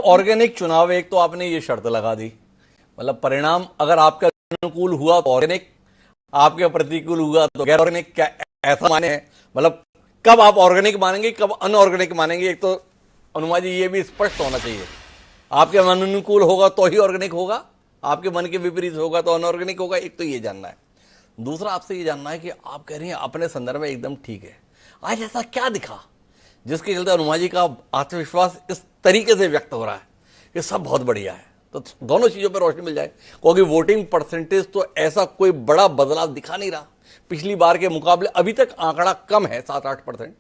Organic चुनाव, एक तो आपने ये शर्त लगा दी, मतलब परिणाम अगर आपके अनुकूल हुआ तो ऑर्गेनिक, आपके प्रतिकूल हुआ तो गैर ऑर्गेनिक। क्या ऐसा माने है? मतलब कब आप ऑर्गेनिक मानेंगे, कब अनऑर्गेनिक मानेंगे? एक तो अनुमा जी ये भी स्पष्ट होना चाहिए। आपके मन अनुकूल होगा तो ही ऑर्गेनिक होगा, आपके मन के विपरीत होगा तो अनऑर्गेनिक होगा। एक तो ये जानना है। दूसरा आपसे ये जानना है कि आप कह रही हैं अपने संदर्भ में एकदम ठीक है, आज ऐसा क्या दिखा जिसके चलते अनुमा जी का आत्मविश्वास इस तरीके से व्यक्त हो रहा है कि सब बहुत बढ़िया है? तो दोनों चीजों पर रोशनी मिल जाए, क्योंकि वोटिंग परसेंटेज तो ऐसा कोई बड़ा बदलाव दिखा नहीं रहा पिछली बार के मुकाबले। अभी तक आंकड़ा कम है, 7-8%,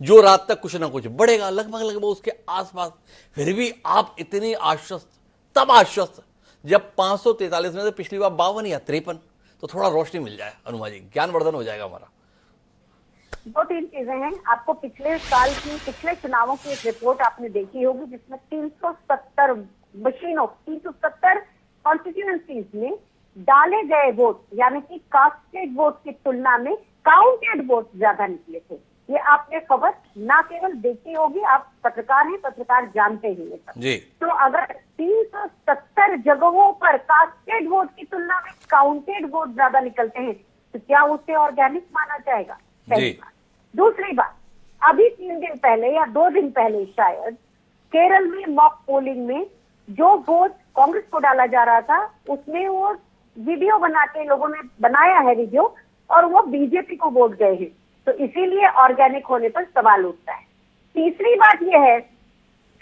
जो रात तक कुछ ना कुछ बढ़ेगा, लगभग लगभग उसके आसपास। फिर भी आप इतनी आश्वस्त, तब आश्वस्त जब 543 में से पिछली बार 52 या 53। तो थोड़ा रोशनी मिल जाए अनुमा जी, ज्ञानवर्धन हो जाएगा हमारा। दो तीन चीजें हैं। आपको पिछले साल की, पिछले चुनावों की एक रिपोर्ट आपने देखी होगी जिसमें 370 मशीनों, 370 कॉन्स्टिट्यूएंसीज में डाले गए वोट, यानी कि कास्टेड वोट की तुलना में काउंटेड वोट ज्यादा निकले थे। ये आपने खबर ना केवल देखी होगी, आप पत्रकार हैं, पत्रकार जानते ही ये सब। जी। तो अगर 370 जगहों पर कास्टेड वोट की तुलना में काउंटेड वोट ज्यादा निकलते हैं तो क्या उसे ऑर्गेनिक माना जाएगा? पहली बात। दूसरी बात, अभी 3 दिन पहले या 2 दिन पहले शायद केरल में मॉक पोलिंग में जो वोट कांग्रेस को डाला जा रहा था उसमें वो वीडियो बना के लोगों ने बनाया है वीडियो, और वो बीजेपी को वोट गए हैं। तो इसीलिए ऑर्गेनिक होने पर सवाल उठता है। तीसरी बात यह है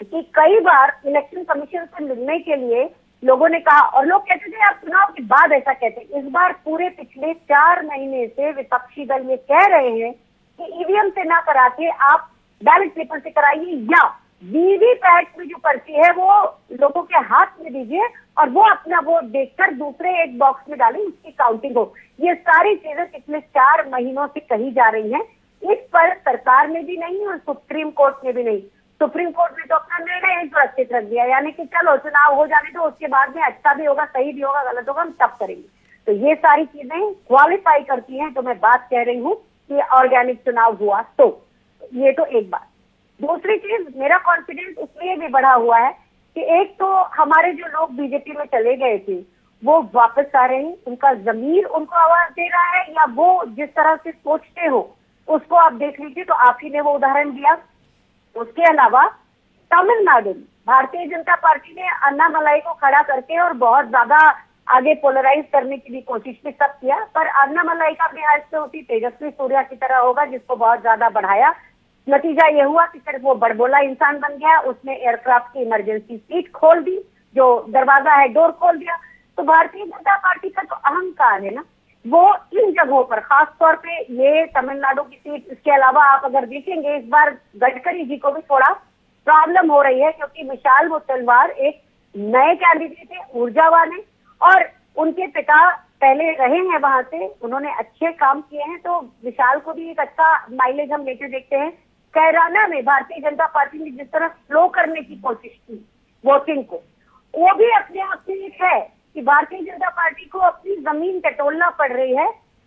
कि कई बार इलेक्शन कमीशन से मिलने के लिए लोगों ने कहा, और लोग कहते थे आप चुनाव के बाद ऐसा कहते हैं। इस बार पूरे पिछले 4 महीने से विपक्षी दल ये कह रहे हैं कि ईवीएम से ना करा के आप बैलेट पेपर से कराइए, या वीवीपैट में जो पर्ची है वो लोगों के हाथ में दीजिए और वो अपना वोट देखकर दूसरे एक बॉक्स में डालें, उसकी काउंटिंग हो। ये सारी चीजें पिछले 4 महीनों से कही जा रही हैं। इस पर सरकार ने भी नहीं और सुप्रीम कोर्ट ने भी नहीं। सुप्रीम कोर्ट ने तो अपना निर्णय सुरक्षित रख दिया, यानी कि चलो चुनाव हो जाने तो उसके बाद में अच्छा भी होगा, सही भी होगा, गलत होगा, हम तब करेंगे। तो ये सारी चीजें क्वालिफाई करती हैं। तो मैं बात कह रही हूँ कि ऑर्गेनिक चुनाव हुआ तो ये तो एक बात। दूसरी चीज, मेरा कॉन्फिडेंस इसलिए भी बढ़ा हुआ है कि एक तो हमारे जो लोग बीजेपी में चले गए थे वो वापस आ रहे हैं, उनका जमीर उनको आवाज दे रहा है, या वो जिस तरह से सोचते हो उसको आप देख लीजिए। तो आप ही ने वो उदाहरण दिया। उसके अलावा तमिलनाडु में भारतीय जनता पार्टी ने अन्नामलाई को खड़ा करके और बहुत ज्यादा आगे पोलराइज करने की भी कोशिश भी सब किया, पर अन्नामलाई का लिहाज से होती तेजस्वी सूर्या की तरह होगा, जिसको बहुत ज्यादा बढ़ाया। नतीजा ये हुआ कि सिर्फ वो बड़बोला इंसान बन गया। उसने एयरक्राफ्ट की इमरजेंसी सीट खोल दी, जो दरवाजा है डोर खोल दिया। तो भारतीय जनता पार्टी का जो अहंकार है ना, वो इन जगहों पर, खास तौर पे ये तमिलनाडु की सीट। इसके अलावा आप अगर देखेंगे इस बार गडकरी जी को भी थोड़ा प्रॉब्लम हो रही है, क्योंकि विशाल वो तलवार एक नए कैंडिडेट है, ऊर्जावान है, और उनके पिता पहले रहे हैं वहां से, उन्होंने अच्छे काम किए हैं। तो विशाल को भी एक अच्छा माइलेज हम लेते देखते हैं। कैराना में भारतीय जनता पार्टी ने जिस तरह स्लो करने की कोशिश की वोटिंग को, वो भी अपने आप में एक है कि भारतीय जनता पार्टी को अपनी जमीन टटोलना पड़ रही है।